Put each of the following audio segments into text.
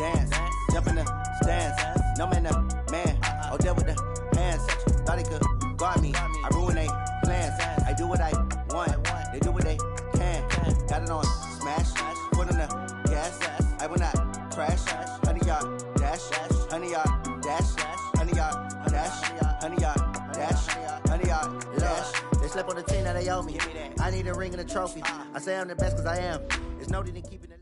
dance. Jump in the stands. No man, the man. Oh, there with the hands. Thought he could guard me. I ruin they plans. I do what I want. They do what they can. Got it on smash. Put on the gas. I will not crash. 100-yard dash. 100-yard dash. 100-yard dash. 100-yard dash. 100-yard dash. They slept on the team that they owe me. I need a ring and a trophy. I say I'm the best because I am. There's no need in keeping it.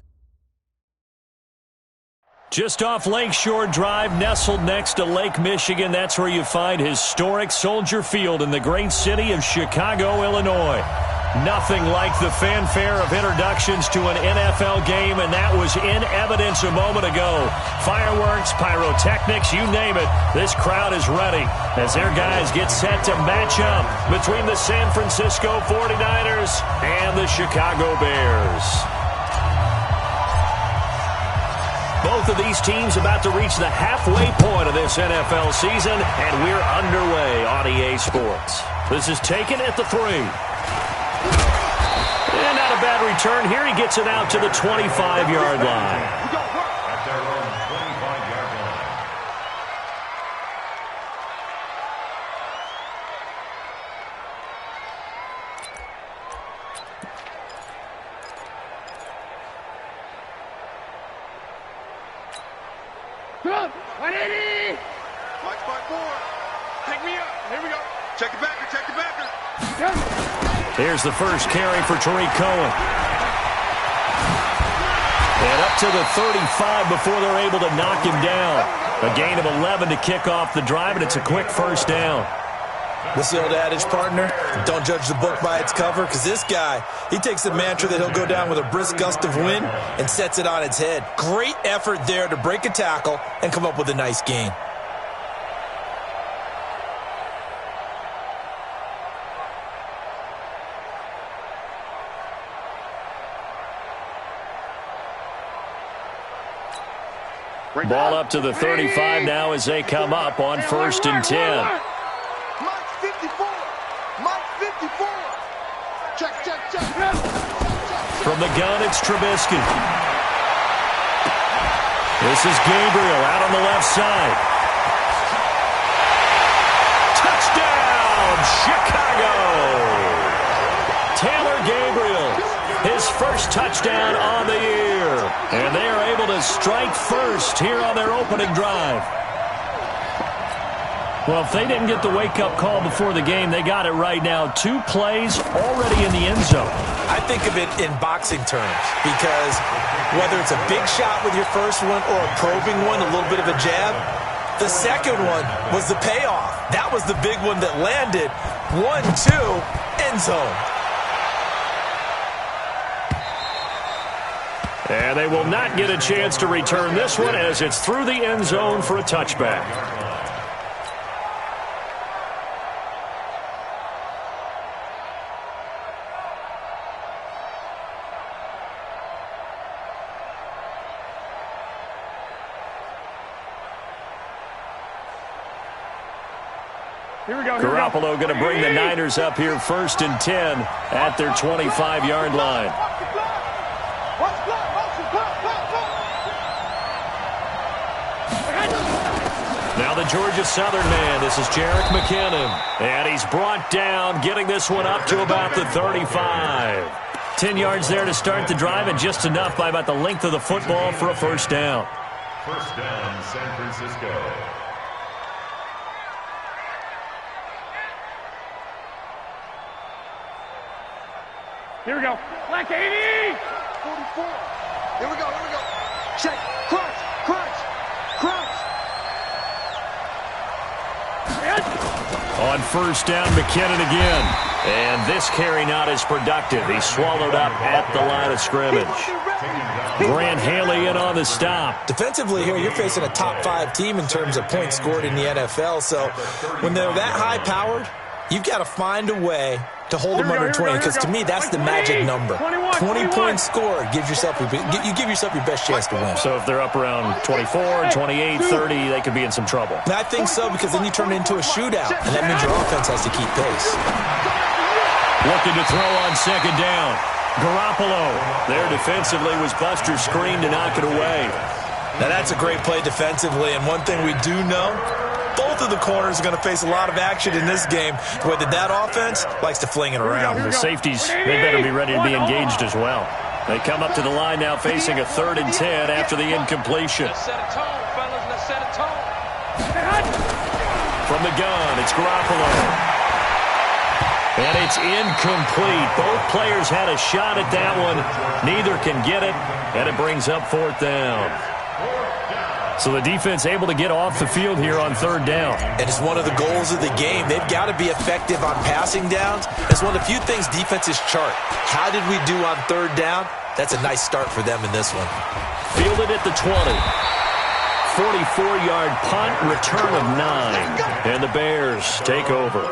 Just off Lakeshore Drive, nestled next to Lake Michigan. That's where you find historic Soldier Field in the great city of Chicago, Illinois. Nothing like the fanfare of introductions to an NFL game, and that was in evidence a moment ago. Fireworks, pyrotechnics, you name it. This crowd is ready as their guys get set to match up between the San Francisco 49ers and the Chicago Bears. Both of these teams about to reach the halfway point of this NFL season, and we're underway on EA Sports. This is taken at the 3. And not a bad return here. He gets it out to the 25-yard line. At their own 25-yard line. Watch my board. Pick me up. Here we go. Check the backer. Check the backer. Here's the first carry for Tariq Cohen. And up to the 35 before they're able to knock him down. A gain of 11 to kick off the drive, and it's a quick first down. What's the old adage, partner? Don't judge the book by its cover, because this guy, he takes the mantra that he'll go down with a brisk gust of wind and sets it on its head. Great effort there to break a tackle and come up with a nice gain. Ball up to the 35 now as they come up on 1st and 10. Mike 54. Mike 54. Check. From the gun, it's Trubisky. This is Gabriel out on the left side. Touchdown, Chicago! Taylor Gabriel, his first touchdown on the year. And they are able to strike first here on their opening drive. Well, if they didn't get the wake-up call before the game, they got it right now. 2 plays already in the end zone. I think of it in boxing terms, because whether it's a big shot with your first one or a probing one, a little bit of a jab, the second one was the payoff. That was the big one that landed. 1-2, end zone. And they will not get a chance to return this one as it's through the end zone for a touchback. Garoppolo going to bring the Niners up here 1st and 10 at their 25-yard line. Now the Georgia Southern man, this is Jerick McKinnon. And he's brought down, getting this one up to about the 35. 10 yards there to start the drive, and just enough by about the length of the football for a first down. First down, San Francisco. Here we go. Black 80! 44. Here we go. Check. Crunch. On first down, McKinnon again. And this carry not as productive. He's swallowed up at the line of scrimmage. Grant Haley in on the stop. Defensively here, you're facing a top 5 team in terms of points scored in the NFL. So when they're that high-powered, you've got to find a way to hold them under 20, because to me, that's the magic number. 20 points scored, you give yourself your best chance to win. So if they're up around 24, 28, 30, they could be in some trouble. And I think so, because then you turn it into a shootout, and that means your offense has to keep pace. Looking to throw on second down. Garoppolo there defensively was Buster's screen to knock it away. Now, that's a great play defensively, and one thing we do know, both of the corners are going to face a lot of action in this game, whether that offense likes to fling it around. The safeties, they better be ready to be engaged as well. They come up to the line now facing a 3rd and 10 after the incompletion. Let's set a tone, fellas. Let's set a tone. From the gun, it's Garoppolo. And it's incomplete. Both players had a shot at that one. Neither can get it, and it brings up 4th down. So the defense able to get off the field here on 3rd down. And it's one of the goals of the game. They've got to be effective on passing downs. It's one of the few things defenses chart. How did we do on 3rd down? That's a nice start for them in this one. Fielded at the 20. 44-yard punt, return of 9. And the Bears take over.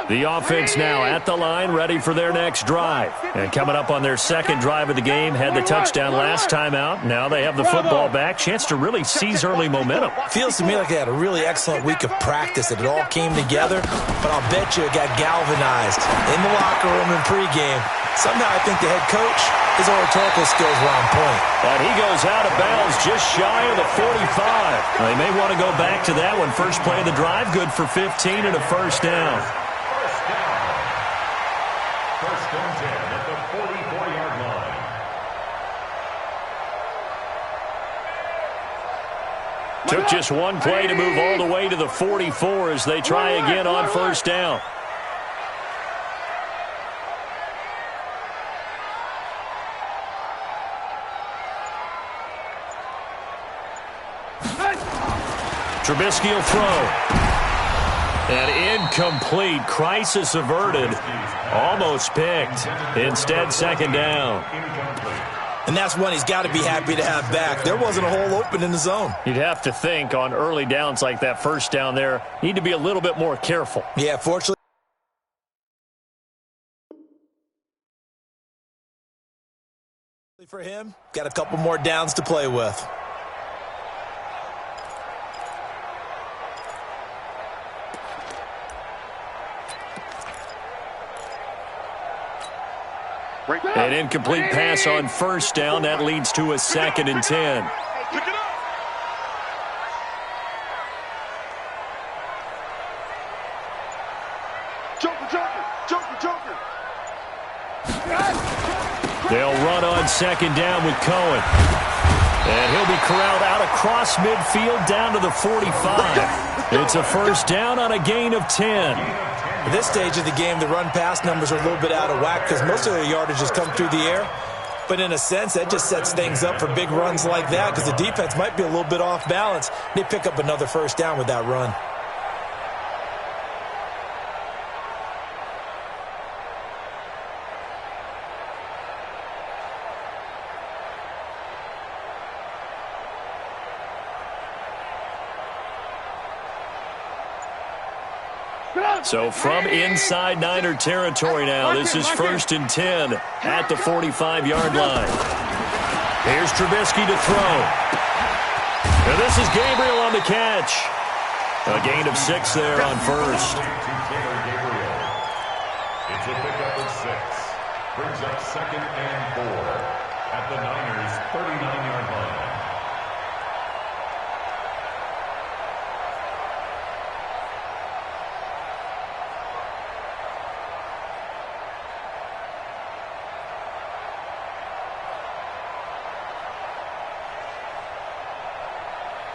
The offense now at the line, ready for their next drive. And coming up on their 2nd drive of the game, had the touchdown last time out. Now they have the football back. Chance to really seize early momentum. Feels to me like they had a really excellent week of practice, that it all came together. But I'll bet you it got galvanized in the locker room in pregame. Somehow I think the head coach, his oratorical skills were on point. And he goes out of bounds just shy of the 45. They may want to go back to that one. First play of the drive, good for 15 and a 1st down. First and 10 at the 44-yard line. Took just one play to move all the way to the 44 as they try again on 1st down. Trubisky will throw. And incomplete. Crisis averted. Almost picked. Instead, 2nd down. And that's one he's got to be happy to have back. There wasn't a hole open in the zone. You'd have to think on early downs like that 1st down there, need to be a little bit more careful. Yeah, fortunately for him, got a couple more downs to play with. An incomplete pass on 1st down. That leads to a 2nd and 10. Pick it up. Joker. They'll run on 2nd down with Cohen. And he'll be corralled out across midfield down to the 45. It's a 1st down on a gain of 10. At this stage of the game, the run-pass numbers are a little bit out of whack because most of their yardage has come through the air. But in a sense, that just sets things up for big runs like that because the defense might be a little bit off balance. They pick up another 1st down with that run. So from inside Niner territory now, this is 1st and 10 at the 45-yard line. Here's Trubisky to throw. And this is Gabriel on the catch. A gain of 6 there on 1st. It's a pickup of 6. Brings up 2nd and 4 at the Niners' 39-yard line.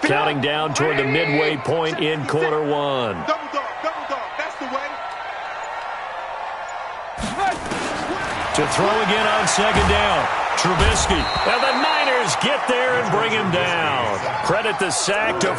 Counting down toward the midway point in quarter 1. Double dog. That's the way. To throw again on 2nd down. Trubisky. And the Niners get there and bring him down. Credit the sack to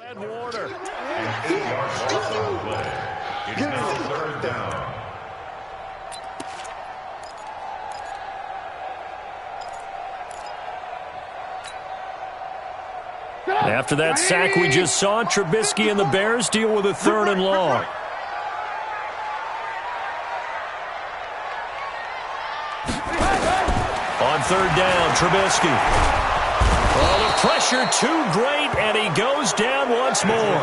Red Warner. And 8 yards lost on the play. It's now 3rd down. After that sack we just saw, Trubisky and the Bears deal with a 3rd and long. On 3rd down, Trubisky. Oh, the pressure too great, and he goes down once more.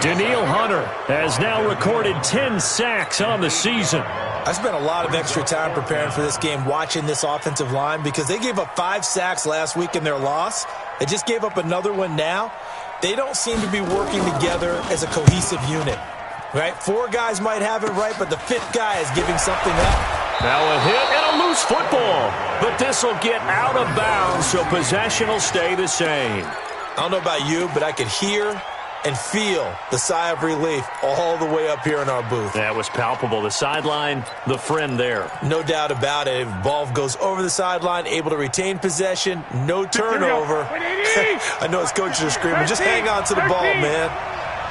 Danielle Hunter has now recorded 10 sacks on the season. I spent a lot of extra time preparing for this game, watching this offensive line, because they gave up 5 sacks last week in their loss. They just gave up another one now. They don't seem to be working together as a cohesive unit, right? 4 guys might have it right, but the 5th guy is giving something up. Now a hit and a loose football, but this will get out of bounds, so possession will stay the same. I don't know about you, but I could hear and feel the sigh of relief all the way up here in our booth. That was palpable. The sideline, the friend there. No doubt about it. Ball goes over the sideline, able to retain possession, no turnover. I know his coaches are screaming, just hang on to the ball, man.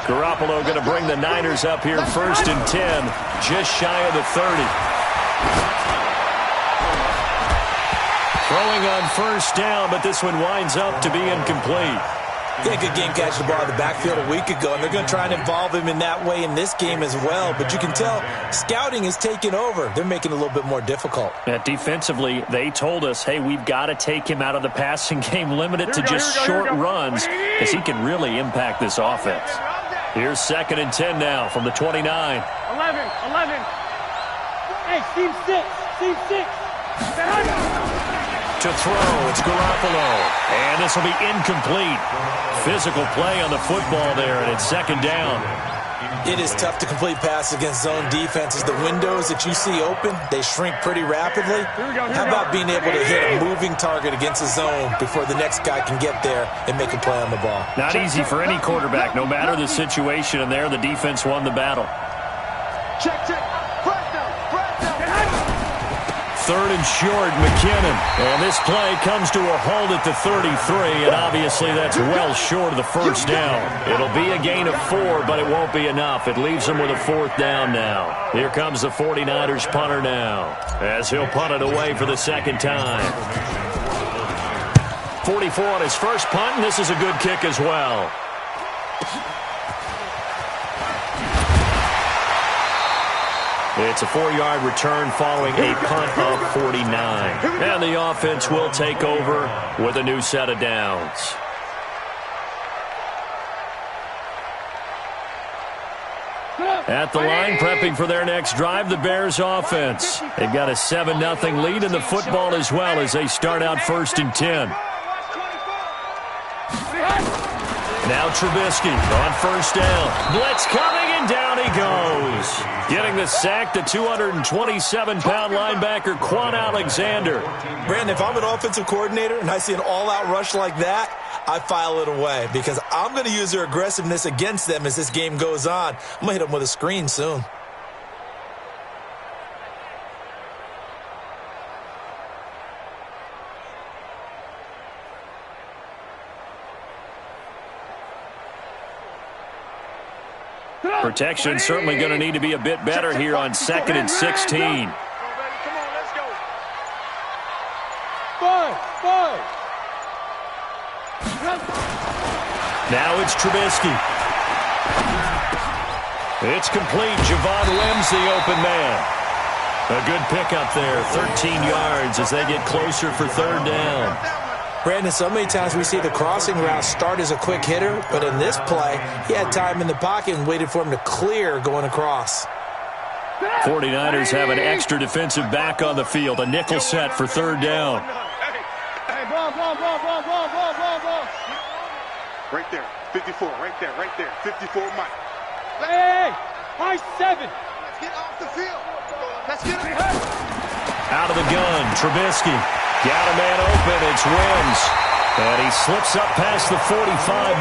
Garoppolo going to bring the Niners up here 1st and 10, just shy of the 30. Throwing on 1st down, but this one winds up to be incomplete. He had a good game catching the ball in the backfield a week ago, and they're going to try and involve him in that way in this game as well. But you can tell scouting is taking over. They're making it a little bit more difficult. Defensively, they told us, hey, we've got to take him out of the passing game, limit it to just short runs, because he can really impact this offense. Here's 2nd and 10 now from the 29. 11. Hey, Steve 6. To throw, it's Garoppolo. And this will be incomplete. Physical play on the football there, and it's 2nd down. It is tough to complete passes against zone defenses. The windows that you see open, they shrink pretty rapidly. How about being able to hit a moving target against a zone before the next guy can get there and make a play on the ball? Not easy for any quarterback, no matter the situation, and there the defense won the battle. Check. 3rd and short, McKinnon. And this play comes to a halt at the 33, and obviously that's well short of the 1st down. It'll be a gain of 4, but it won't be enough. It leaves them with a 4th down now. Here comes the 49ers punter now, as he'll punt it away for the 2nd time. 44 on his first punt, and this is a good kick as well. It's a 4-yard return following a punt of 49. And the offense will take over with a new set of downs. At the line, prepping for their next drive, the Bears offense. They've got a 7-0 lead in the football as well as they start out 1st and 10. Now Trubisky on 1st down. Blitz coming, and down he goes. Getting the sack, the 227-pound linebacker, Quan Alexander. Brandon, if I'm an offensive coordinator and I see an all-out rush like that, I file it away because I'm going to use their aggressiveness against them as this game goes on. I'm going to hit them with a screen soon. Protection certainly going to need to be a bit better here on 2nd and 16. Come on, let's go. 5. Now it's Trubisky. It's complete. Javon Lim's the open man. A good pickup there. 13 yards as they get closer for 3rd down. Brandon, so many times we see the crossing route start as a quick hitter, but in this play, he had time in the pocket and waited for him to clear going across. 49ers have an extra defensive back on the field. A nickel set for 3rd down. Hey, ball. Right there, 54, right there. 54, Mike. Hey, high 7. Let's get off the field. Let's get it. Out of the gun, Trubisky. Got a man open, it's Wims. And he slips up past the 45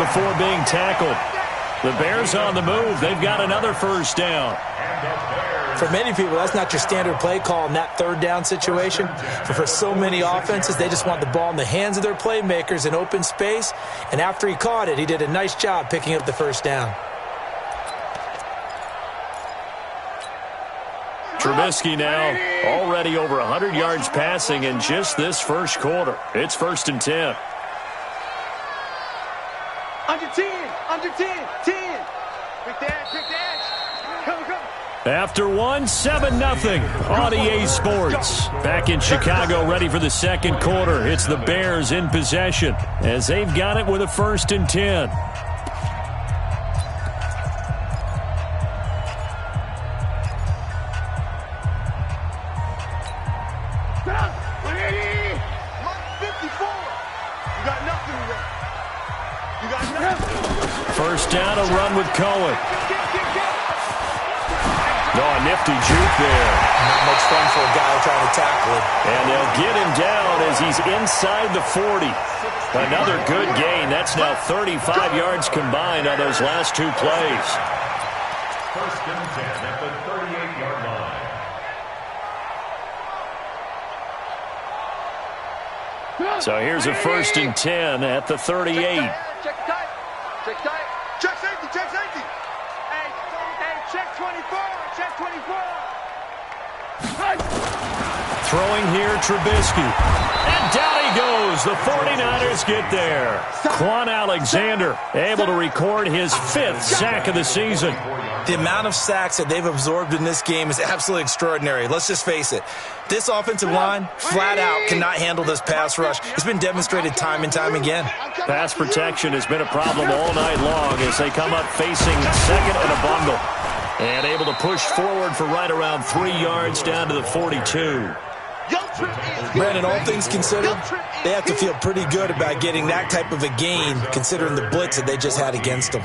before being tackled. The Bears on the move. They've got another 1st down. And the Bears For many people, that's not your standard play call in that third down situation. But for so many offenses, they just want the ball in the hands of their playmakers in open space. And after he caught it, he did a nice job picking up the first down. Trubisky now already over 100 yards passing in just this first quarter. It's 1st and 10. Under 10, under 10, 10. Pick the edge, Come. After one, 7-0 on EA Sports. Back in Chicago, ready for the second quarter. It's the Bears in possession as they've got it with a 1st and 10. First down, a run with Cohen. Oh, a nifty juke there. Not much fun for a guy trying to tackle him. And they'll get him down as he's inside the 40. Another good gain. That's now 35 yards combined on those last two plays. 1st and 10 at the 38-yard line. So here's a 1st and 10 at the 38. Check tight. Check tight. Check safety, check safety. Hey, check 24, check 24. Throwing here, Trubisky. And down he goes. The 49ers get there. Quan Alexander able to record his 5th sack of the season. The amount of sacks that they've absorbed in this game is absolutely extraordinary. Let's just face it. This offensive line, flat out, cannot handle this pass rush. It's been demonstrated time and time again. Pass protection has been a problem all night long as they come up facing second and a bundle. And able to push forward for right around 3 yards down to the 42. Brandon, all things considered, they have to feel pretty good about getting that type of a gain considering the blitz that they just had against them.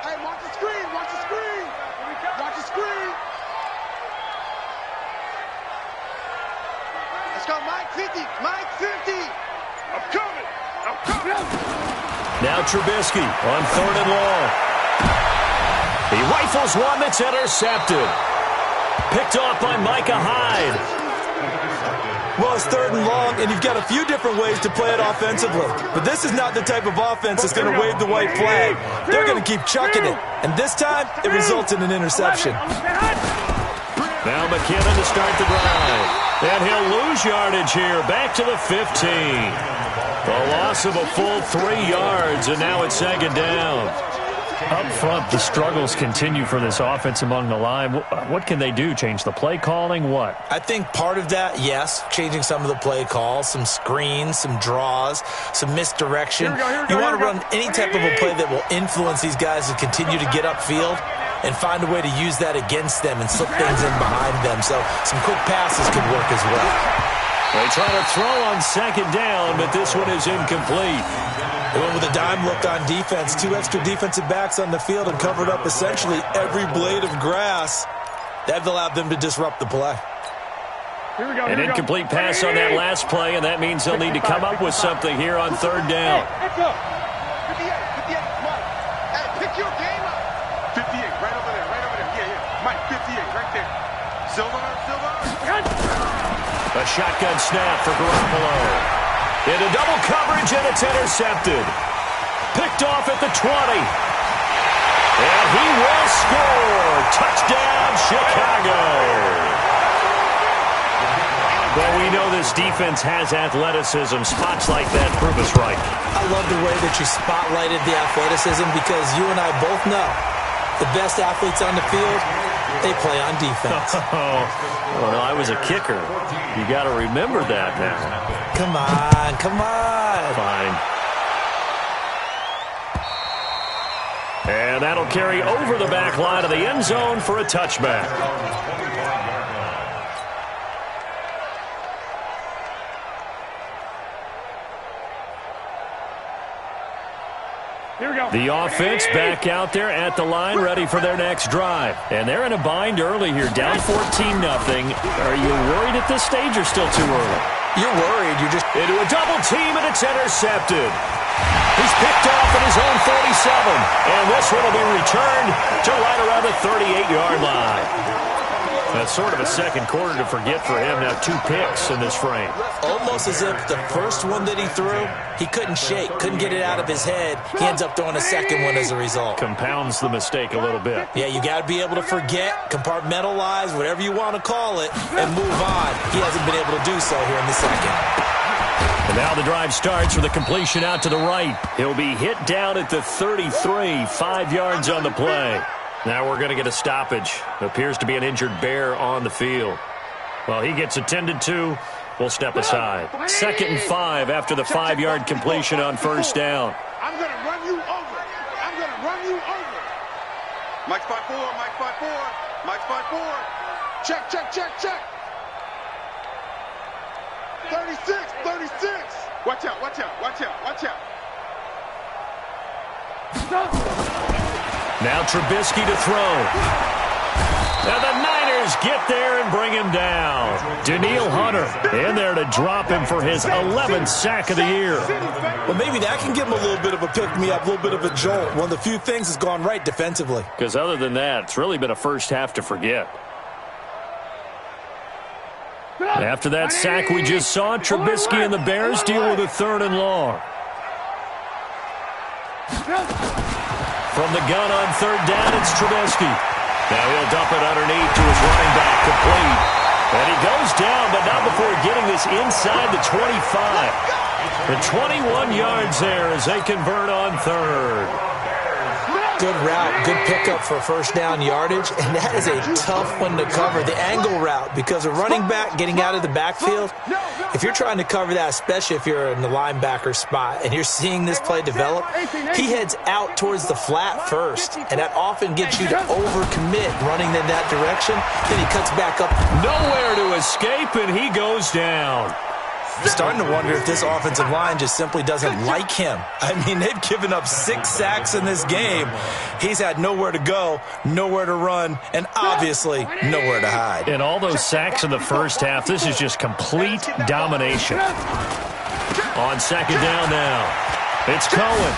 Hey, watch the screen, watch the screen. Watch the screen. Let's go, Mike 50, Mike 50. I'm coming. Now Trubisky on 3rd and long. He rifles one that's intercepted. Picked off by Micah Hyde. Well, it's 3rd and long, and you've got a few different ways to play it offensively. But this is not the type of offense that's going to wave the white flag. They're going to keep chucking it. And this time, it results in an interception. Now McKinnon to start the drive. And he'll lose yardage here. Back to the 15. The loss of a full 3 yards, and now it's 2nd down. Up front, the struggles continue for this offense among the line. What can they do? Change the play calling? What? I think part of that, yes, changing some of the play calls, some screens, some draws, some misdirection. You want to run any type of a play that will influence these guys to continue to get upfield and find a way to use that against them and slip things in behind them. So some quick passes could work as well. They try to throw on 2nd down, but this one is incomplete. They went with a dime look on defense. 2 extra defensive backs on the field and covered up essentially every blade of grass. That allowed them to disrupt the play. An incomplete pass on that last play, and that means they'll need to come up with something here on 3rd down. 58, come on. Hey, pick your game up. 58, right over there. Yeah. Mike, 58, right there. Silver. A shotgun snap for Garoppolo. Into double coverage, and it's intercepted. Picked off at the 20. And he will score. Touchdown, Chicago. Well, we know this defense has athleticism. Spots like that prove us right. I love the way that you spotlighted the athleticism because you and I both know the best athletes on the field, they play on defense. Oh, no, I was a kicker. You got to remember that now. Come on. Fine. And that'll carry over the back line of the end zone for a touchback. Here we The offense back out there at the line, ready for their next drive. And they're in a bind early here, down 14-0. Are you worried at this stage or still too early? You're worried. You're just into a double team, and it's intercepted. He's picked off at his own 47. And this one will be returned to right around the 38-yard line. That's sort of a second quarter to forget for him. Now 2 picks in this frame. Almost as if the first one that he threw, he couldn't shake, couldn't get it out of his head. He ends up throwing a second one as a result. Compounds the mistake a little bit. Yeah, you got to be able to forget, compartmentalize, whatever you want to call it, and move on. He hasn't been able to do so here in the second. And now the drive starts with a completion out to the right. He'll be hit down at the 33, 5 yards on the play. Now we're going to get a stoppage. Appears to be an injured bear on the field. Well, he gets attended to. We'll step aside. 2nd and 5 after the 5-yard completion on first down. I'm going to run you over. I'm going to run you over. Mike 5-4, Mike 5-4, Mike 5-4. Check, check, check, check. 36, 36. Watch out, watch out, watch out, watch out. Now Trubisky to throw. And the Niners get there and bring him down. Danielle Hunter in there to drop him for his 11th sack of the year. Well, maybe that can give him a little bit of a pick-me-up, a little bit of a jolt. One of the few things that's gone right defensively. Because other than that, it's really been a first half to forget. After that sack we just saw, Trubisky and the Bears deal with a 3rd and long. From the gun on 3rd down, it's Trubisky. Now he'll dump it underneath to his running back, complete. And he goes down, but not before getting this inside the 25. The 21 yards there as they convert on 3rd. Good route, good pickup for first down yardage, and that is a tough one to cover, the angle route, because a running back getting out of the backfield, if you're trying to cover that, especially if you're in the linebacker spot, and you're seeing this play develop, he heads out towards the flat first, and that often gets you to overcommit running in that direction, then he cuts back up. Nowhere to escape, and he goes down. I'm starting to wonder if this offensive line just simply doesn't like him. I mean, they've given up 6 sacks in this game. He's had nowhere to go, nowhere to run, and obviously nowhere to hide. And all those sacks in the first half, this is just complete domination. On 2nd down now, it's Cohen.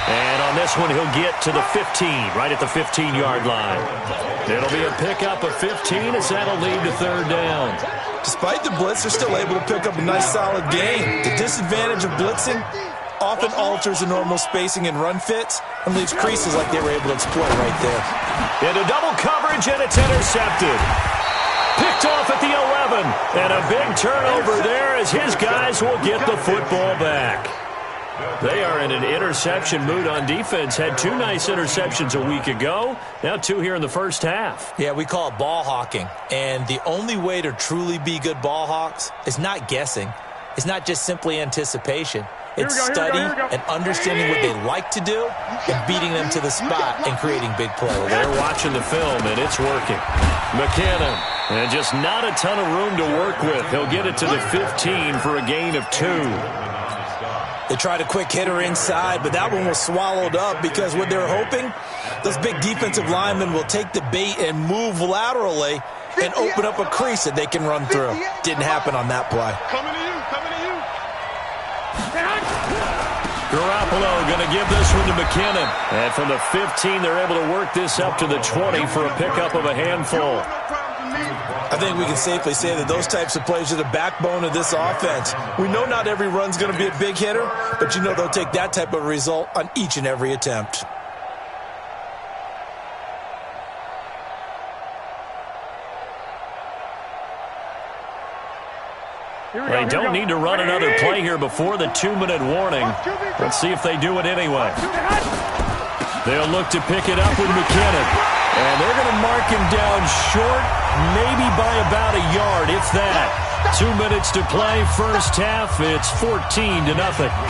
And on this one, he'll get to the 15, right at the 15-yard line. It'll be a pickup of 15 as that'll lead to 3rd down. Despite the blitz, they're still able to pick up a nice, solid gain. The disadvantage of blitzing often alters the normal spacing and run fits and leaves creases like they were able to exploit right there. Into double coverage, and it's intercepted. Picked off at the 11, and a big turnover there as his guys will get the football back. They are in an interception mood on defense. Had 2 nice interceptions a week ago. Now 2 here in the first half. Yeah, we call it ball hawking. And the only way to truly be good ball hawks is not guessing. It's not just simply anticipation. It's study and understanding what they like to do and beating them to the spot and creating big plays. They're watching the film, and it's working. McKinnon, and just not a ton of room to work with. He'll get it to the 15 for a gain of 2. They tried a quick hitter inside, but that one was swallowed up because what they're hoping, those big defensive linemen will take the bait and move laterally and open up a crease that they can run through. Didn't happen on that play. Coming to you, coming to you. Garoppolo going to give this one to McKinnon. And from the 15, they're able to work this up to the 20 for a pickup of a handful. I think we can safely say that those types of plays are the backbone of this offense. We know not every run's going to be a big hitter, but you know they'll take that type of result on each and every attempt. They don't need to run another play here before the 2-minute warning. Let's see if they do it anyway. They'll look to pick it up with McKinnon. And they're going to mark him down short, maybe by about a yard, if that. 2 minutes to play, first half. It's 14-0.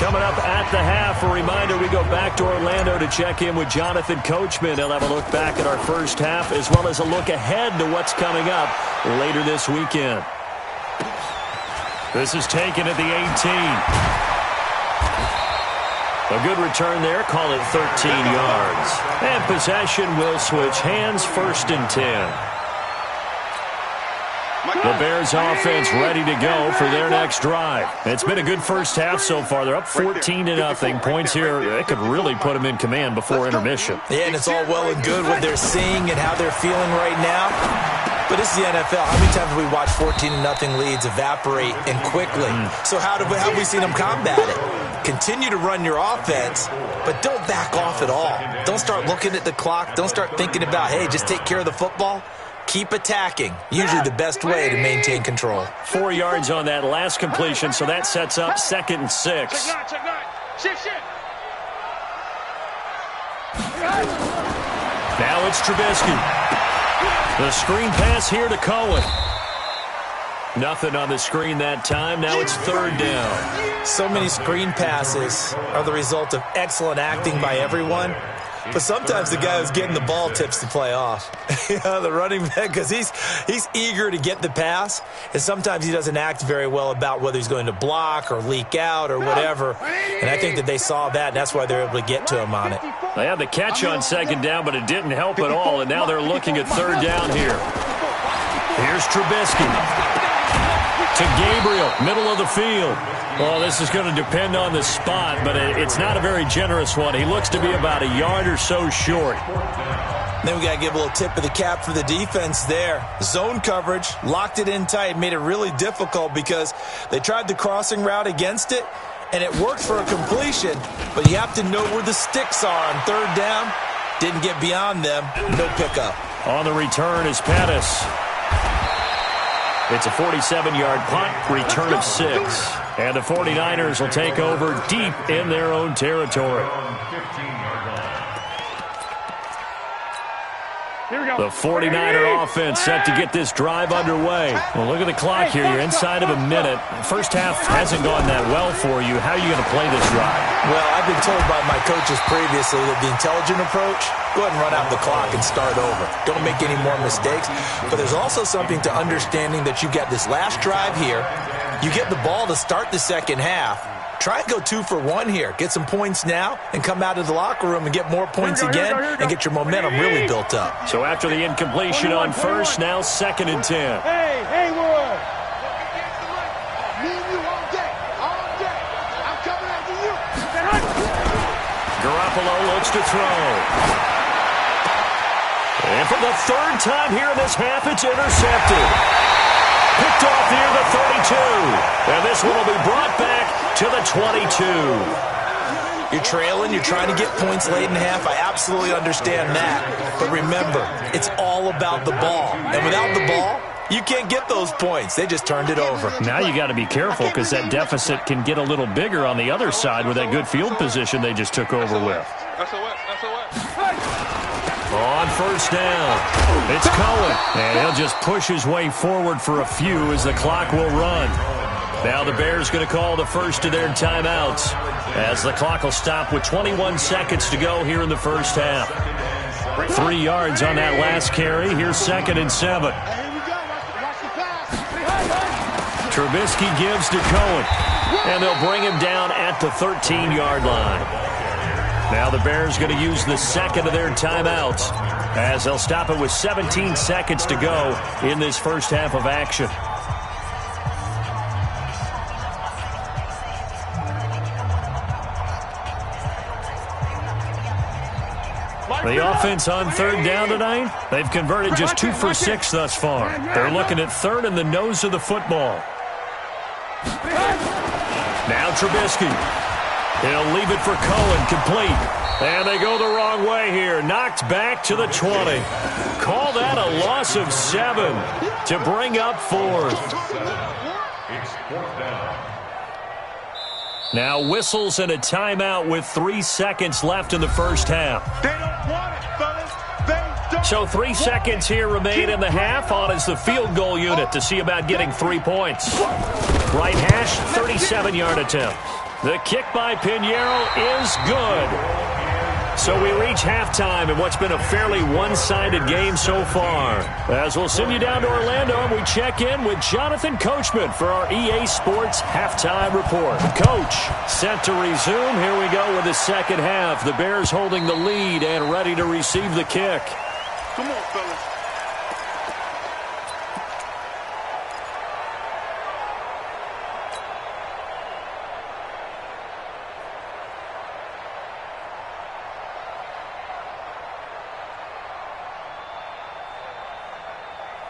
Coming up at the half, a reminder, we go back to Orlando to check in with Jonathan Coachman. He'll have a look back at our first half, as well as a look ahead to what's coming up later this weekend. This is taken at the 18. A good return there. Call it 13 yards. And possession will switch hands, 1st and 10. The Bears offense ready to go for their next drive. It's been a good first half so far. They're up 14-0. Points here, they could really put them in command before intermission. Yeah, and it's all well and good what they're seeing and how they're feeling right now. But this is the NFL. How many times have we watched 14-0 leads evaporate and quickly? So how have we seen them combat it? Continue to run your offense, but don't back off at all. Don't start looking at the clock. Don't start thinking about, hey, just take care of the football. Keep attacking. Usually the best way to maintain control. 4 yards on that last completion, so that sets up 2nd and 6. Now it's Trubisky. The screen pass here to Cohen. Nothing on the screen that time. Now it's 3rd down. So many screen passes are the result of excellent acting by everyone. But sometimes the guy who's getting the ball tips the play off. The running back, because he's eager to get the pass, and sometimes he doesn't act very well about whether he's going to block or leak out or whatever. And I think that they saw that, and that's why they're able to get to him on it. They had the catch on 2nd down, but it didn't help at all, and now they're looking at 3rd down here. Here's Trubisky. To Gabriel, middle of the field. Well, this is going to depend on the spot, but it's not a very generous one. He looks to be about a yard or so short. Then we got to give a little tip of the cap for the defense there. Zone coverage, locked it in tight, made it really difficult because they tried the crossing route against it, and it worked for a completion, but you have to know where the sticks are on 3rd down. Didn't get beyond them. No pickup. On the return is Pettis. It's a 47-yard punt, return of 6. And the 49ers will take over deep in their own territory. The 49er offense set to get this drive underway. Well, look at the clock here. You're inside of a minute. First half hasn't gone that well for you. How are you going to play this drive? Well, I've been told by my coaches previously that the intelligent approach, go ahead and run out the clock and start over. Don't make any more mistakes. But there's also something to understanding that you get this last drive here. You get the ball to start the second half. Try and go 2 for 1 here. Get some points now and come out of the locker room and get more points again and get your momentum really built up. So after the incompletion on 1st, now 2nd and 10. Hey, Wood. Me and you all day. I'm coming after you. Garoppolo looks to throw. And for the 3rd time here in this half, it's intercepted. Picked off near the 32. And this one will be brought back to the 22. You're trailing. You're trying to get points late in half. I absolutely understand that. But remember, it's all about the ball. And without the ball, you can't get those points. They just turned it over. Now you got to be careful because that deficit can get a little bigger on the other side with that good field position they just took over with. On 1st down, it's Cohen, and he'll just push his way forward for a few as the clock will run. Now the Bears going to call the first of their timeouts as the clock will stop with 21 seconds to go here in the first half. 3 yards on that last carry. Here's 2nd and 7. Trubisky gives to Cohen, and they'll bring him down at the 13-yard line. Now the Bears going to use the 2nd of their timeouts as they'll stop it with 17 seconds to go in this first half of action. The offense on 3rd down tonight, they've converted just 2 for 6 thus far. They're looking at 3rd in the nose of the football. Now Trubisky. He'll leave it for Cohen, complete. And they go the wrong way here. Knocked back to the 20. Call that a loss of 7 to bring up 4th. It's 4th down. Now whistles and a timeout with 3 seconds left in the first half. They don't want it, fellas. They don't. So 3 seconds here remain in the half. On is the field goal unit to see about getting 3 points. Right hash, 37-yard attempt. The kick by Pinheiro is good. So we reach halftime in what's been a fairly one-sided game so far. As we'll send you down to Orlando, and we check in with Jonathan Coachman for our EA Sports Halftime Report. Coach, set to resume. Here we go with the second half. The Bears holding the lead and ready to receive the kick. Come on, fellas.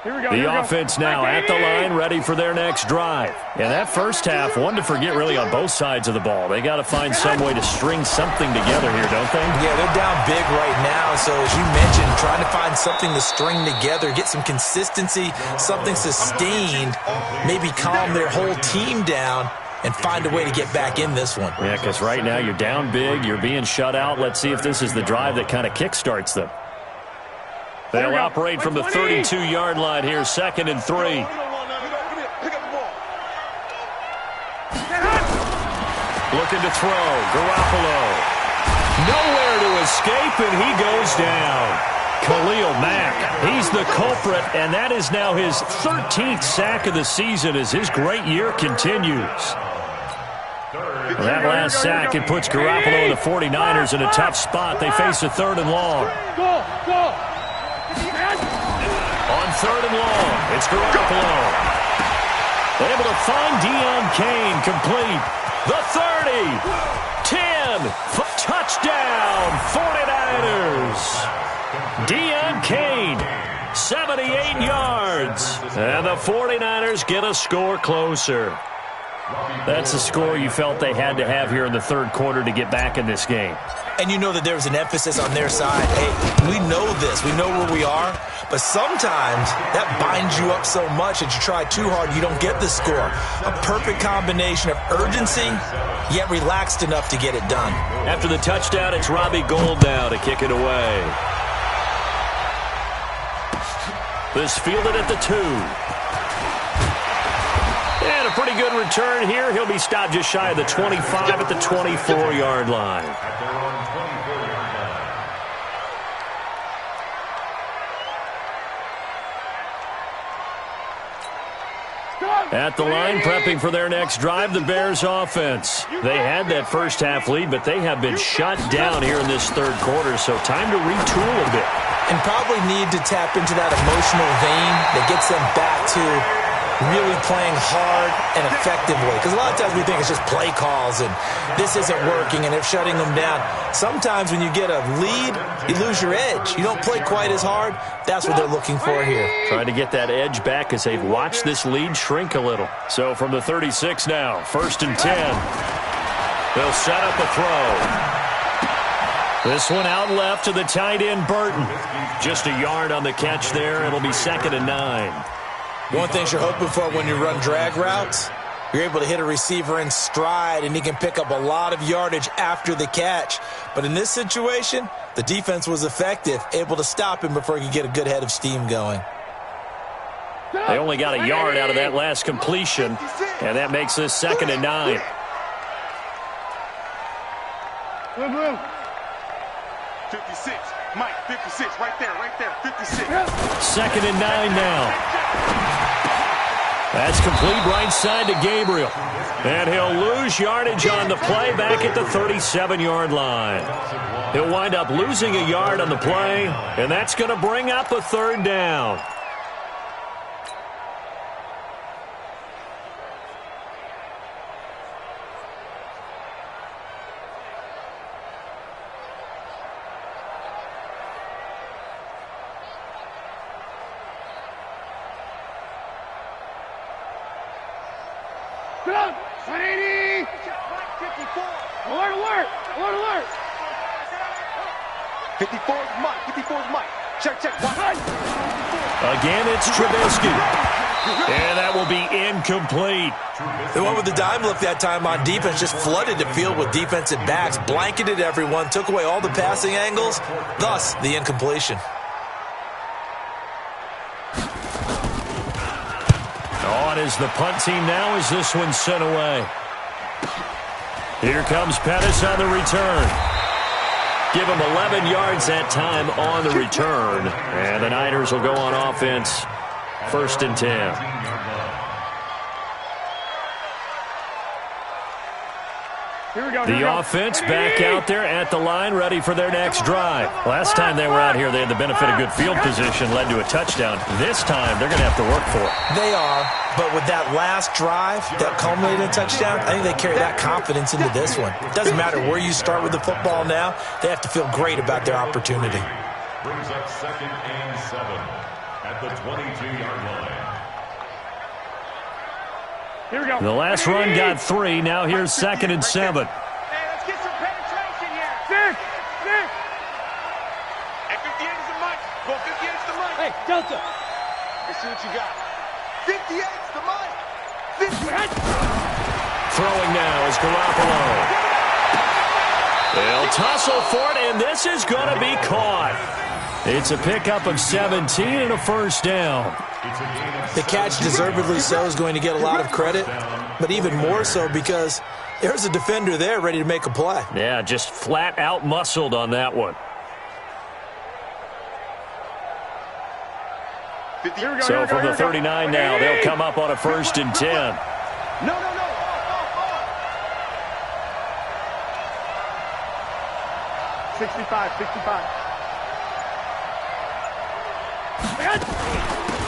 The offense now at the line, ready for their next drive. And that first half, one to forget really on both sides of the ball. They got to find some way to string something together here, don't they? Yeah, they're down big right now. So as you mentioned, trying to find something to string together, get some consistency, something sustained, maybe calm their whole team down and find a way to get back in this one. Yeah, because right now you're down big, you're being shut out. Let's see if this is the drive that kind of kickstarts them. They'll operate from the 32-yard line here, 2nd and 3. Looking to throw. Garoppolo. Nowhere to escape, and he goes down. Khalil Mack, he's the culprit, and that is now his 13th sack of the season as his great year continues. That last sack, it puts Garoppolo and the 49ers in a tough spot. They face a 3rd and long. On 3rd and long, it's Garoppolo. Able to find Deion Kane, complete. The 30, 10, touchdown, 49ers. Deion Kane, 78 yards. And the 49ers get a score closer. That's the score you felt they had to have here in the 3rd quarter to get back in this game. And you know that there was an emphasis on their side. Hey, we know this. We know where we are. But sometimes that binds you up so much that you try too hard, you don't get the score. A perfect combination of urgency, yet relaxed enough to get it done. After the touchdown, it's Robbie Gould now to kick it away. This fielded at the 2. And a pretty good return here. He'll be stopped just shy of the 25 at the 24-yard line. At the line, prepping for their next drive, the Bears offense. They had that first half lead, but they have been shut down here in this 3rd quarter, so time to retool a bit. And probably need to tap into that emotional vein that gets them back to really playing hard and effectively. Because a lot of times we think it's just play calls and this isn't working and they're shutting them down. Sometimes when you get a lead, you lose your edge. You don't play quite as hard. That's what they're looking for here. Trying to get that edge back as they've watched this lead shrink a little. So from the 36 now, 1st and 10. They'll set up a throw. This one out left to the tight end, Burton. Just a yard on the catch there. It'll be 2nd and 9. One thing you're hoping for when you run drag routes, you're able to hit a receiver in stride, and he can pick up a lot of yardage after the catch. But in this situation, the defense was effective, able to stop him before he could get a good head of steam going. They only got a yard out of that last completion, and that makes this 2nd and 9. 56, Mike, 56, right there, 56. 2nd and 9 now. That's complete right side to Gabriel. And he'll lose yardage on the play back at the 37-yard line. He'll wind up losing a yard on the play, and that's going to bring up a 3rd down. Alert! 54's Mike. Check. Again, it's Trubisky. And that will be incomplete. The one with the dime look that time on defense just flooded the field with defensive backs, blanketed everyone, took away all the passing angles, thus the incompletion. On is the punt team now as this one's sent away. Here comes Pettis on the return. Give them 11 yards that time on the return. And the Niners will go on offense, 1st and 10. The offense back out there at the line, ready for their next drive. Last time they were out here, they had the benefit of good field position, led to a touchdown. This time, they're going to have to work for it. They are, but with that last drive that culminated in a touchdown, I think they carry that confidence into this one. It doesn't matter where you start with the football now. They have to feel great about their opportunity. Brings up 2nd and 7 at the 22-yard line. Here we go. The last run got 3. Now here's 2nd and 7. Hey, let's get some penetration here. 6. Hey, 58 is the mic. Go 58 is the mic. Hey, Delta. Let's see what you got. 58 is the mic. 58. Throwing now is Garoppolo. They'll tussle for it, and this is going to be caught. It's a pickup of 17 and a first down. The catch, deservedly so, is going to get a lot of credit, but even more so because there's a defender there ready to make a play. Yeah, just flat out muscled on that one. So from the 39 now, they'll come up on a 1st and 10. No. 65.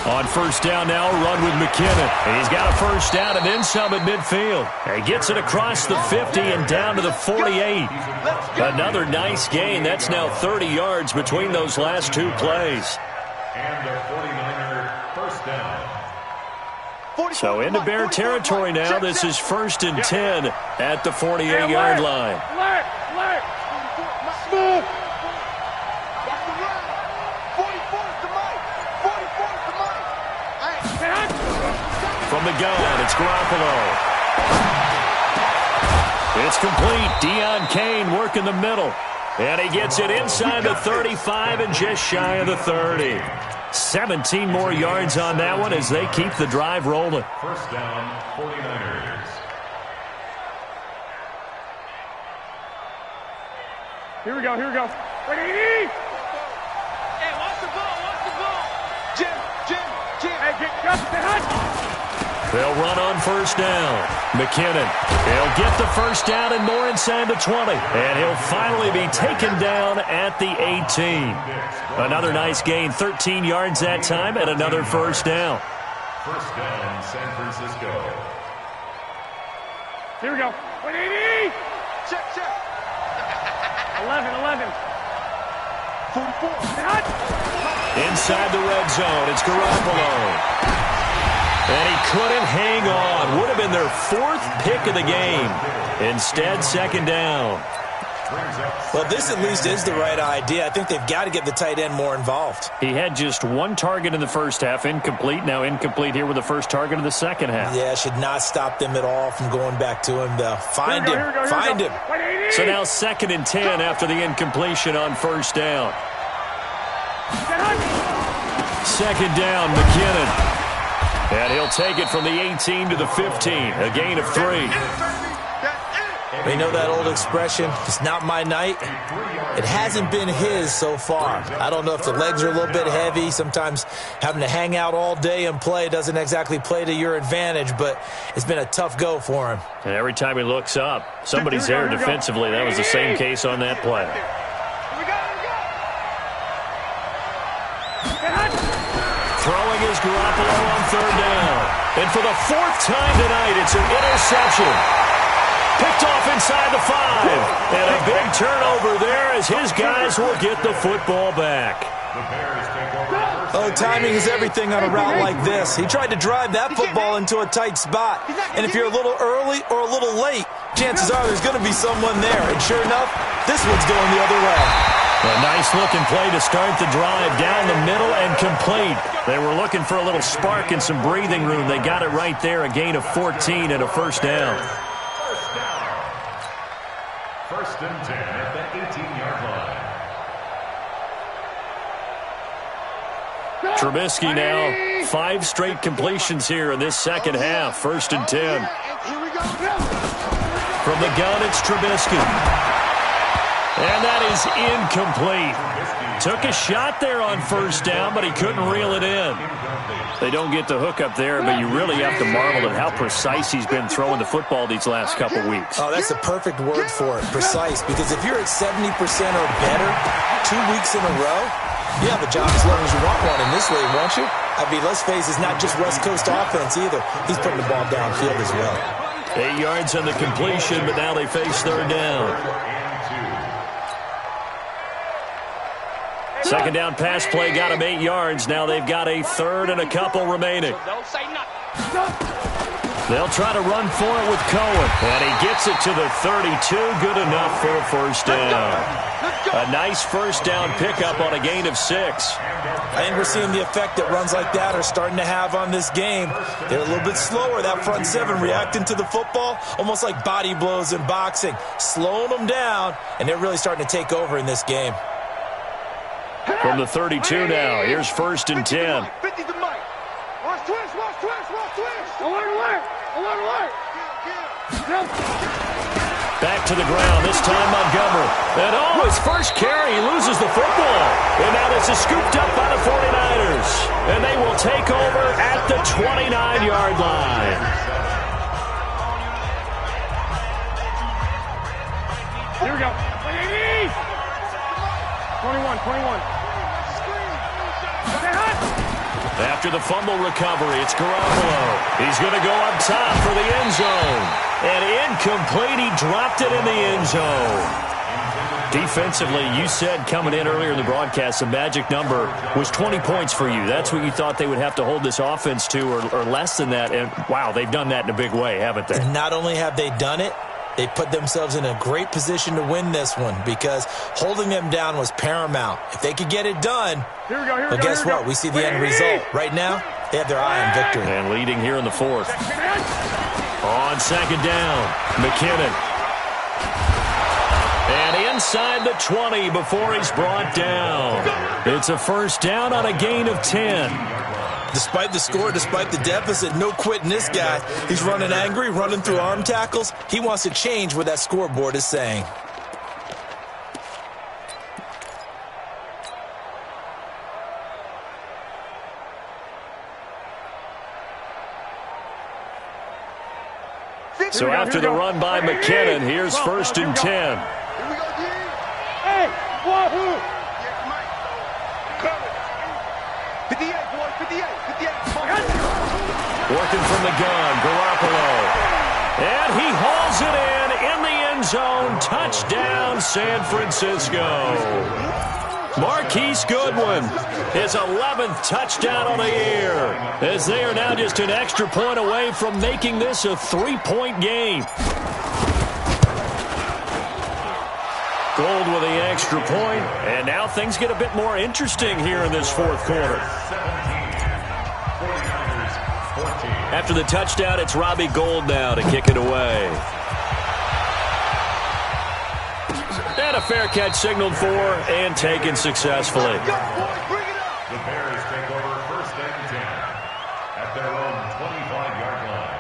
On 1st down now, a run with McKinnon. And he's got a first down and then some at midfield. And he gets it across the 50 and down to the 48. Another nice gain. That's now 30 yards between those last 2 plays. And a 49er first down. So into Bear territory now. This is 1st and 10 at the 48-yard line. Smooth. From the gun, it's Garoppolo. It's complete. Deion Kane working the middle. And he gets it inside the 35 and just shy of the 30. 17 more yards on that one as they keep the drive rolling. First down, 49ers. Here we go. Hey, watch the ball. Jim. Hey, get They'll run on 1st down. McKinnon, he'll get the first down and more inside the 20. And he'll finally be taken down at the 18. Another nice gain, 13 yards that time, and another first down. First down, San Francisco. Here we go. Check. 11. 44. Inside the red zone, it's Garoppolo. And he couldn't hang on. Would have been their 4th pick of the game. Instead, 2nd down. Well, this at least is the right idea. I think they've got to get the tight end more involved. He had just 1 target in the first half, incomplete. Now incomplete here with the first target of the second half. Yeah, should not stop them at all from going back to him, though. Find him. So now 2nd and 10 after the incompletion on 1st down. 2nd down, McKinnon. And he'll take it from the 18 to the 15, a gain of 3. You know that old expression, it's not my night? It hasn't been his so far. I don't know if the legs are a little bit heavy. Sometimes having to hang out all day and play doesn't exactly play to your advantage, but it's been a tough go for him. And every time he looks up, somebody's there defensively. That was the same case on that play. Throwing is Garoppolo on 3rd down. And for the 4th time tonight, it's an interception. Picked off inside the 5. And a big turnover there as his guys will get the football back. Oh, timing is everything on a route like this. He tried to drive that football into a tight spot. And if you're a little early or a little late, chances are there's going to be someone there. And sure enough, this one's going the other way. A nice-looking play to start the drive down the middle and complete. They were looking for a little spark and some breathing room. They got it right there, a gain of 14 and a first down. First and 10 at the 18-yard line. Trubisky now, 5 straight completions here in this second half. 1st and 10. Here we go. From the gun, it's Trubisky. And that is incomplete. Took a shot there on first down, but he couldn't reel it in. They don't get the hook up there, but you really have to marvel at how precise he's been throwing the football these last couple weeks. Oh, that's the perfect word for it, precise, because if you're at 70% or better 2 weeks in a row, you have a job as long as you want one in this league, won't you? I mean, let's face it, it's not just West Coast offense either. He's putting the ball downfield as well. 8 yards on the completion, but now they face third down. Second down pass play got him 8 yards. Now they've got a third and a couple remaining. They'll try to run for it with Cohen. And he gets it to the 32. Good enough for a first down. A nice first down pickup on a gain of 6. I think we're seeing the effect that runs like that are starting to have on this game. They're a little bit slower, that front seven, reacting to the football, almost like body blows in boxing, slowing them down, and they're really starting to take over in this game. From the 32 now, here's first and 10. 50 to Mike. Watch twist, watch twist, watch twist. Alert. Back to the ground, this time Montgomery. And his first carry, he loses the football. And now this is scooped up by the 49ers. And they will take over at the 29-yard line. Here we go. 21. After the fumble recovery, it's Garoppolo. He's going to go up top for the end zone. And incomplete, he dropped it in the end zone. Defensively, you said coming in earlier in the broadcast, the magic number was 20 points for you. That's what you thought they would have to hold this offense to, or less than that. And, wow, they've done that in a big way, haven't they? And not only have they done it, they put themselves in a great position to win this one because holding them down was paramount. If they could get it done, well, guess what? We see the end result. Right now, they have their eye on victory. And leading here in the fourth. On second down, McKinnon. And inside the 20 before he's brought down. It's a first down on a gain of 10. Despite the score, despite the deficit, no quitting this guy. He's running angry, running through arm tackles. He wants to change what that scoreboard is saying. So after the run by McKinnon, here's first and 10. Here we go, D. Hey, wahoo! 58, boy, 58. Working from the gun, Garoppolo. And he hauls it in the end zone. Touchdown, San Francisco. Marquise Goodwin, his 11th touchdown on the year, as they are now just an extra point away from making this a 3-point game. Gold with the extra point, and now things get a bit more interesting here in this fourth quarter. After the touchdown, it's Robbie Gould now to kick it away. And a fair catch signaled for and taken successfully. The Bears take over first and 10 at their own 25-yard line.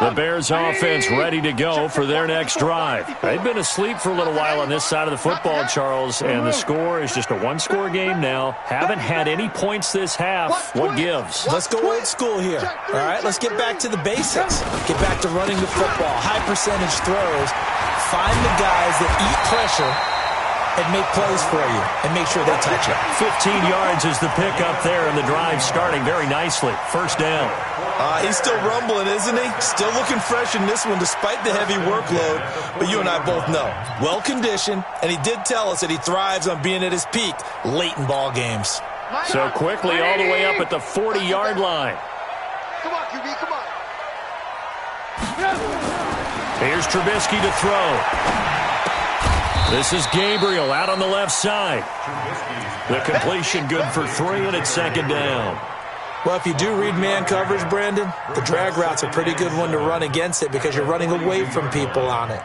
The Bears offense ready to go for their next drive. They've been asleep for a little while on this side of the football, Charles, and the score is just a one-score game now. Haven't had any points this half. What gives? Let's go old school here. All right, let's get back to the basics. Get back to running the football, high percentage throws. Find the guys that eat pressure and make plays for you and make sure they touch it. 15 yards is the pickup there, and the drive starting very nicely. First down. He's still rumbling, isn't he? Still looking fresh in this one despite the heavy workload. But you and I both know, well-conditioned, and he did tell us that he thrives on being at his peak late in ball games. So quickly all the way up at the 40-yard line. Come on, QB, come on. Here's Trubisky to throw. This is Gabriel out on the left side. The completion good for 3, and it's second down. Well, if you do read man coverage, Brandon, the drag route's a pretty good one to run against it because you're running away from people on it.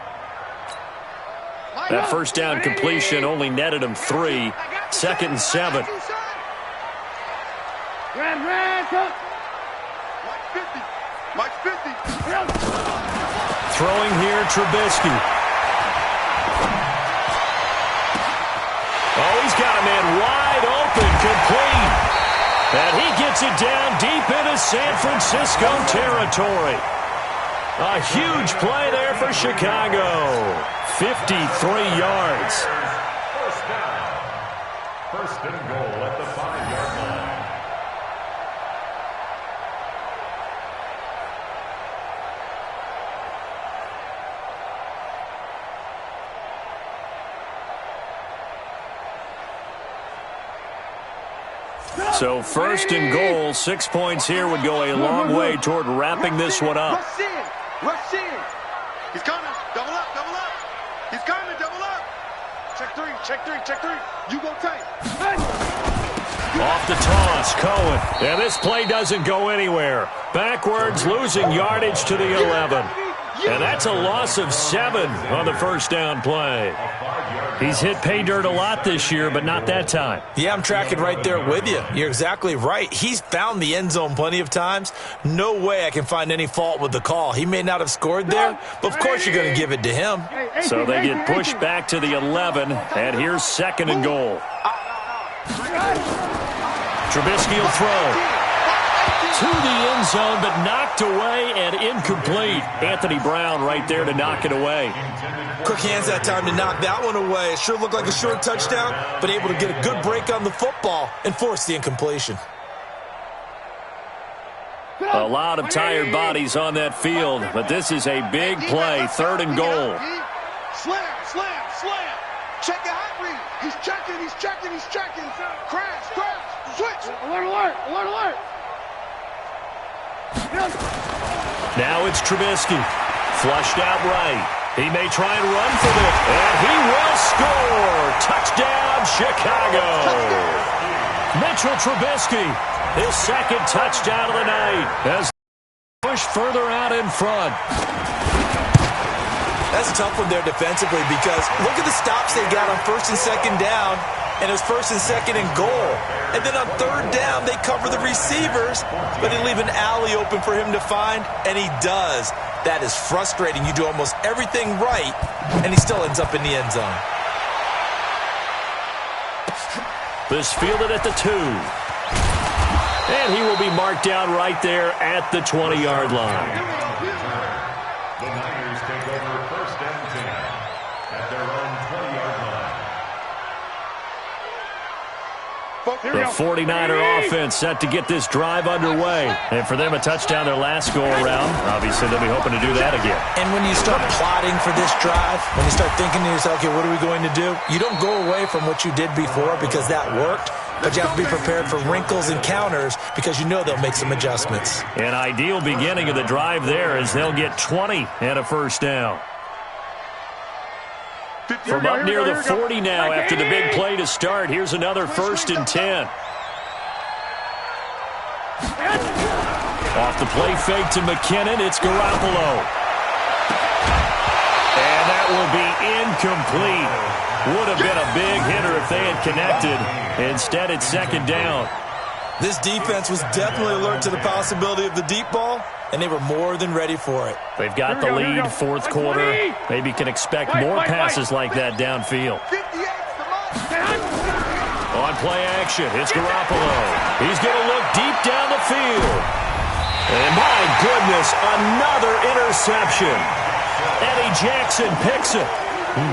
That first down completion only netted him 3. Second and 7. Mike's 50. Throwing here, Trubisky. Oh, he's got a man wide open, complete. And he gets it down deep into San Francisco territory. A huge play there for Chicago. 53 yards. First down. First and goal at the 5-yard line. So first and goal, 6 points here would go a long way toward wrapping this one up. Rush in. Rush in. He's coming. Double up. Double up. He's coming. Double up. Check three. Check three. Check three. You go tight. Off the toss, Cohen. And this play doesn't go anywhere. Backwards, losing yardage to the 11. And that's a loss of 7 on the first down play. He's hit pay dirt a lot this year, but not that time. Yeah, I'm tracking right there with you. You're exactly right. He's found the end zone plenty of times. No way I can find any fault with the call. He may not have scored there, but of course you're going to give it to him. So they get pushed back to the 11, and here's second and goal. Trubisky will throw. To the end zone, but knocked away and incomplete. Anthony Brown right there to knock it away. Quick hands that time to knock that one away. It sure looked like a short touchdown, but able to get a good break on the football and force the incompletion. A lot of tired bodies on that field, but this is a big play, third and goal. Slam, slam, slam. Check the hot read. He's checking, he's checking, he's checking. Crash, crash, switch. Alert, alert, alert, alert. Now it's Trubisky. Flushed out right. He may try and run for this, and he will score. Touchdown, Chicago. Mitchell Trubisky, his second touchdown of the night as pushed further out in front. That's a tough one there defensively because look at the stops they got on first and second down, and it was first and second and goal. And then on third down, they cover the receivers, but they leave an alley open for him to find, and he does. That is frustrating. You do almost everything right, and he still ends up in the end zone. This fielded at the 2. And he will be marked down right there at the 20-yard line. The Niners take over first and 10 at their own 20-yard line. The 49er offense set to get this drive underway. And for them, a touchdown their last go-around. Obviously, they'll be hoping to do that again. And when you start plotting for this drive, when you start thinking to yourself, okay, what are we going to do? You don't go away from what you did before because that worked. But you have to be prepared for wrinkles and counters because you know they'll make some adjustments. An ideal beginning of the drive there as they'll get 20 and a first down. From up near the 40 now after the big play to start. Here's another first and 10. Off the play fake to McKinnon. It's Garoppolo. And that will be incomplete. Would have been a big hitter if they had connected. Instead, it's second down. This defense was definitely alert to the possibility of the deep ball, and they were more than ready for it. They've got the lead, fourth quarter. Maybe can expect more passes like that downfield. On play action, it's Garoppolo. He's going to look deep down the field. And my goodness, another interception. Eddie Jackson picks it.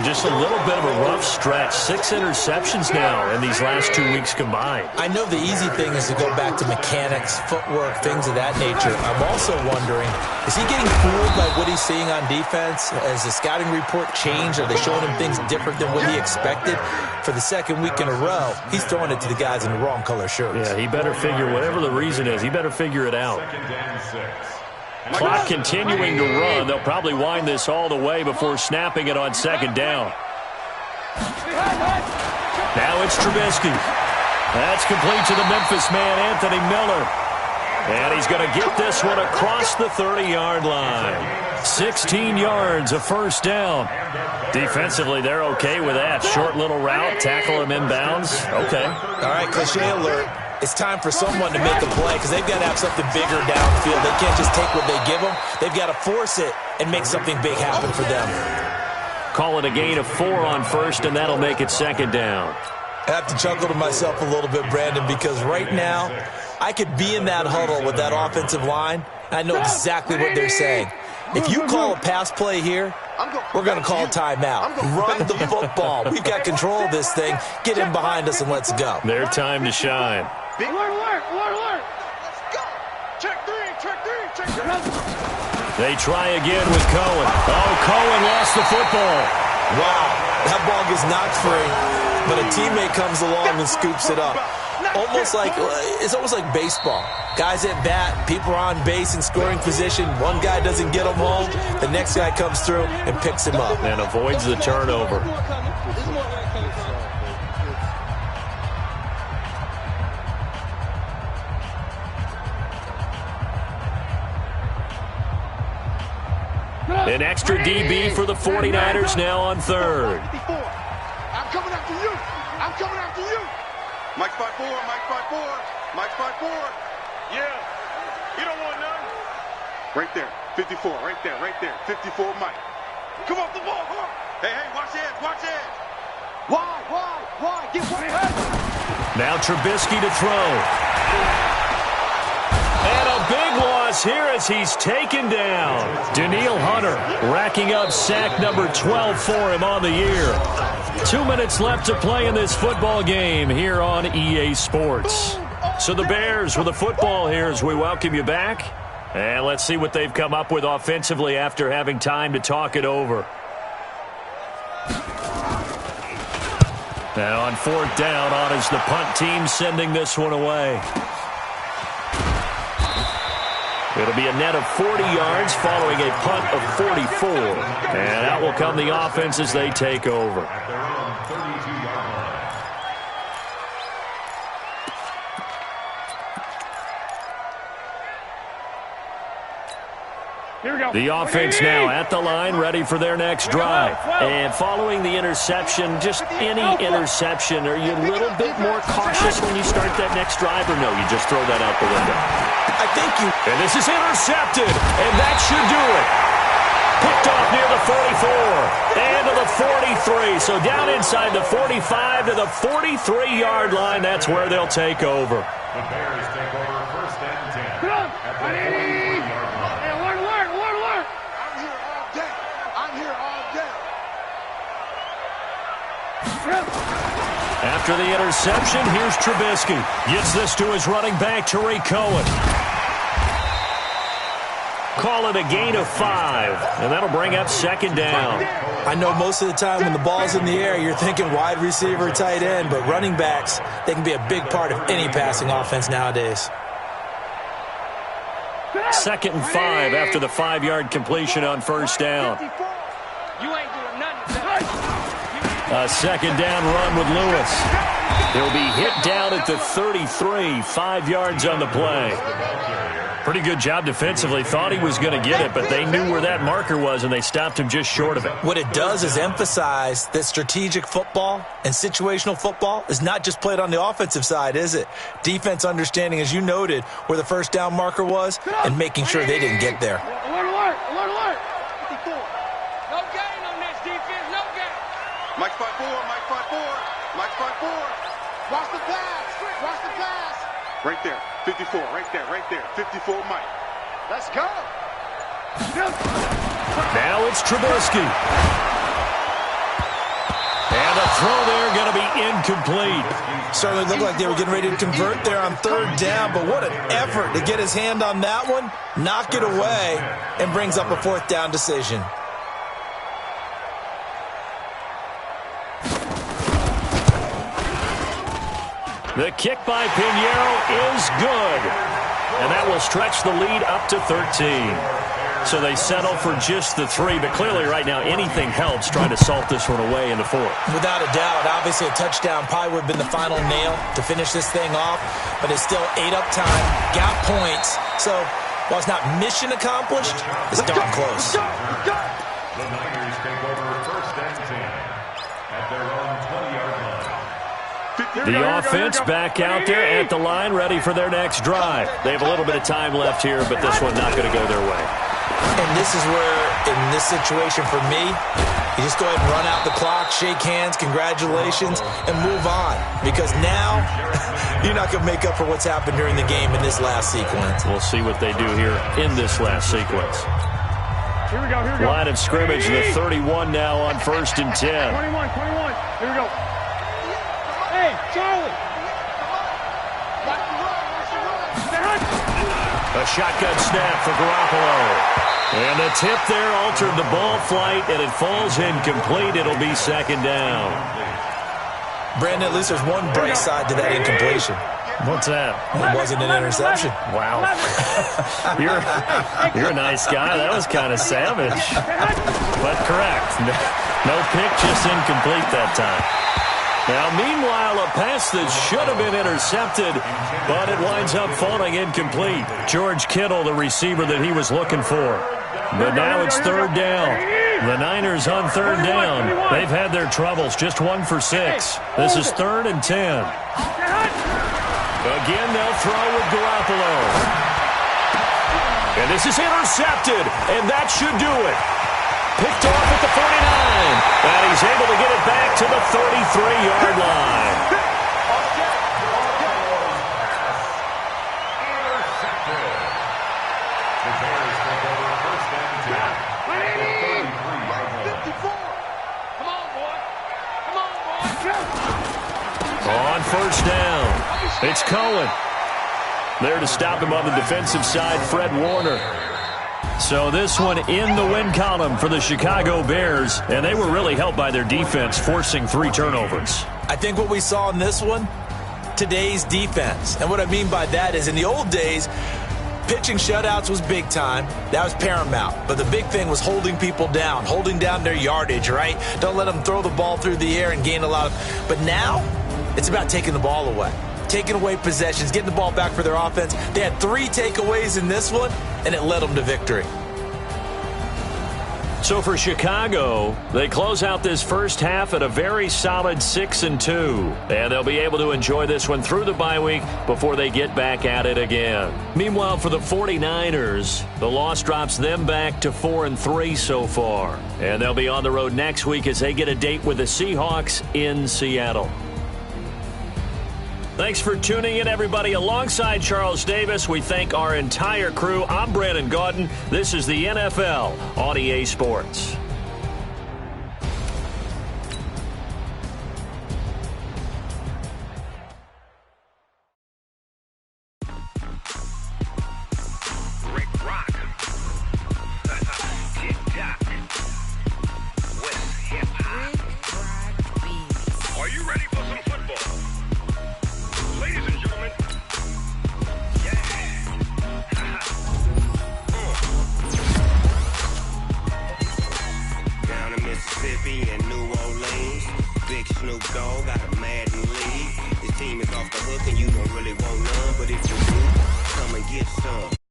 Just a little bit of a rough stretch. 6 interceptions now in these last 2 weeks combined. I know the easy thing is to go back to mechanics, footwork, things of that nature. I'm also wondering, is he getting fooled by what he's seeing on defense? Has the scouting report changed? Are they showing him things different than what he expected? For the second week in a row, he's throwing it to the guys in the wrong color shirts. Yeah, he better figure, whatever the reason is, he better figure it out. Second and 6. Clock continuing to run. They'll probably wind this all the way before snapping it on second down. Now it's Trubisky. That's complete to the Memphis man, Anthony Miller. And he's going to get this one across the 30-yard line. 16 yards, a first down. Defensively, they're okay with that. Short little route, tackle him inbounds. Okay. All right, cliche alert. it's time for someone to make a play because they've got to have something bigger downfield. They can't just take what they give them. They've got to force it and make something big happen for them. Call it a gain of 4 on first, and that'll make it second down. I have to chuckle to myself a little bit, Brandon, because right now I could be in that huddle with that offensive line. I know exactly what they're saying. If you call a pass play here, we're going to call timeout. Run the football. We've got control of this thing. Get in behind us and let's go. Their time to shine. Alert. Check three. They try again with Cohen. Oh, Cohen lost the football. Wow, that ball gets knocked free, but a teammate comes along and scoops it up. It's almost like baseball. Guys at bat, people are on base in scoring position. One guy doesn't get him home. The next guy comes through and picks him up. And avoids the turnover. An extra DB for the 49ers now on third. I'm coming after you. Mike's 5-4. Yeah. You don't want none. Right there. 54. Right there. 54, Mike. Come off the ball. Hey, watch edge. Why? Get one head. Now Trubisky to throw. And a big loss here as he's taken down. Danielle Hunter racking up sack number 12 for him on the year. 2 minutes left to play in this football game here on EA Sports. So the Bears with the football here as we welcome you back. And let's see what they've come up with offensively after having time to talk it over. And on fourth down, on is the punt team sending this one away. It'll be a net of 40 yards following a punt of 44. And out will come the offense as they take over. At their own 32-yard line. Here we go. The offense now at the line, ready for their next drive. And following the interception, just any interception, are you a little bit more cautious when you start that next drive, or no, you just throw that out the window? I think you... And this is intercepted, and that should do it. Picked off near the 44 and to the 43. So down inside the 45 to the 43-yard line. That's where they'll take over. The Bears take over first and 10. Come on. At the 43-yard line. Hey, alert. I'm here all day. After the interception, here's Trubisky. Gets this to his running back, Tariq Cohen. Call it a gain of 5, and that'll bring up second down. I know most of the time when the ball's in the air, you're thinking wide receiver, tight end, but running backs, they can be a big part of any passing offense nowadays. 2nd and 5 after the 5-yard completion on first down. You ain't doing nothing. A second down run with Lewis. He'll be hit down at the 33, 5 yards on the play. Pretty good job defensively. Thought he was going to get it, but they knew where that marker was, and they stopped him just short of it. What it does is emphasize that strategic football and situational football is not just played on the offensive side, is it? Defense understanding, as you noted, where the first down marker was and making sure they didn't get there. Alert. 54. No gain on this defense. No gain. Mike's 5-4. Watch the pass. Right there. 54. Right there. 54, Mike. Let's go. Now it's Trubisky. And the throw there going to be incomplete. Certainly looked like they were getting ready to convert there on third down, but what an effort to get his hand on that one, knock it away, and brings up a fourth down decision. The kick by Pinheiro is good. And that will stretch the lead up to 13. So they settle for just the 3, but clearly right now anything helps trying to salt this one away in the 4th. Without a doubt, obviously a touchdown probably would have been the final nail to finish this thing off, but it's still ate up time, got points. So while it's not mission accomplished, it's darn close. The Niners take over first and 10 at their own 20-yard line. The offense back out there at the line, ready for their next drive. They have a little bit of time left here, but this one not going to go their way. And this is where, in this situation for me, you just go ahead and run out the clock, shake hands, congratulations, and move on. Because now, you're not going to make up for what's happened during the game in this last sequence. We'll see what they do here in this last sequence. Here we go, here we go. Line of scrimmage, the 31 now on 1st and 10. 21. Here we go. Hey, Charlie. A shotgun snap for Garoppolo. And the tip there altered the ball flight, and it falls incomplete. It'll be 2nd down. Brandon, at least there's one bright side to that incompletion. What's that? It wasn't an interception. Wow. You're a nice guy. That was kind of savage. But correct. No pick, just incomplete that time. Now, meanwhile, a pass that should have been intercepted, but it winds up falling incomplete. George Kittle, the receiver that he was looking for. But now it's 3rd down. The Niners on 3rd down. They've had their troubles, just 1 for 6. This is 3rd and 10. Again, they'll throw with Garoppolo. And this is intercepted, and that should do it. Picked off at the 49, and he's able to get it back to the 33-yard line. The Bears take over 1st and 10 at the 33-yard line. 54. Come on, boy. Come on, boy. On 1st down, it's Cohen. There to stop him on the defensive side, Fred Warner. So this one in the win column for the Chicago Bears, and they were really helped by their defense, forcing 3 turnovers. I think what we saw in this one, today's defense. And what I mean by that is in the old days, pitching shutouts was big time. That was paramount. But the big thing was holding people down, holding down their yardage, right? Don't let them throw the ball through the air and gain a lot of... But now, it's about taking the ball away. Taking away possessions, getting the ball back for their offense. They had 3 takeaways in this one, and it led them to victory. So for Chicago, they close out this first half at a very solid 6-2. And they'll be able to enjoy this one through the bye week before they get back at it again. Meanwhile, for the 49ers, the loss drops them back to 4-3 so far. And they'll be on the road next week as they get a date with the Seahawks in Seattle. Thanks for tuning in, everybody. Alongside Charles Davis, we thank our entire crew. I'm Brandon Gaudin. This is the NFL on EA Sports. Rick Rock. Tick-tock. West hip-hop. Are you ready for some football? Ladies and gentlemen, down in Mississippi and New Orleans, Big Snoop Dogg got a Madden league. His team is off the hook and you don't really want none, but if you do, come and get some.